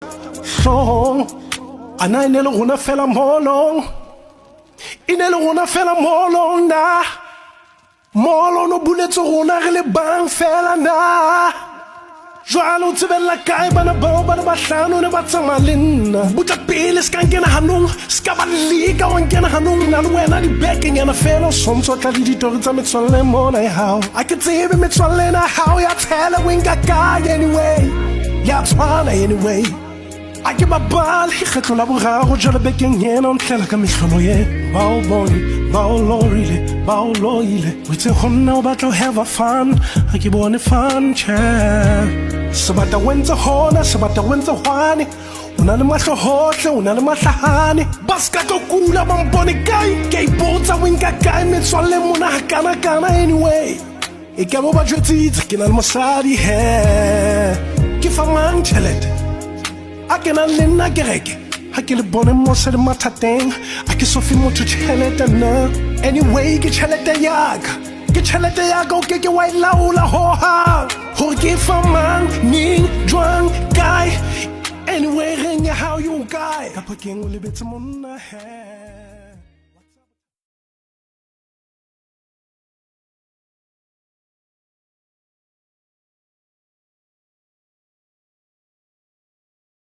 hlong ana e ne le rona fela molong e ne le rona fela molong na molong o buletse rona re le bang fela na jwale o tsebella kae bana bao ba hlano ne ba tsamaya le nna butla pele se ka nkena hanong se ka ba leka wa nkena hanong na le wena dibekenyana fela o sontse o tla le ditori tsa metswalle mona e hao a ke tsebe metswalle na hao ya tshela o nka kae anyway ya tshwana anyway a ke babale kgetlo la boraro jalo bekeng yena o ntlela ka mehlolo ye ba o bone ba o lorile ba o loile o itse gonna o batla o have fun a ke bone fun che sebata wentse hona sebata wentse hwane o na le mahlo hohle o na le mahlahane ba ska tlo kula ba mpone kae ke ipotsa o nka kae metswalle mona hakana anyway e ka bo ba jwetsitse ke na le mosadi he ke fa mang tšhelete a ke na le nna kereke ha ke le bone mose le mathateng a ke so fi motho tšhelete na anyway ke tšhelete yaka o ke wa e laola hohang gore ke fa mang ning jwang kae anyway reng ya hao yo kae ka phakeng o lebetse monna he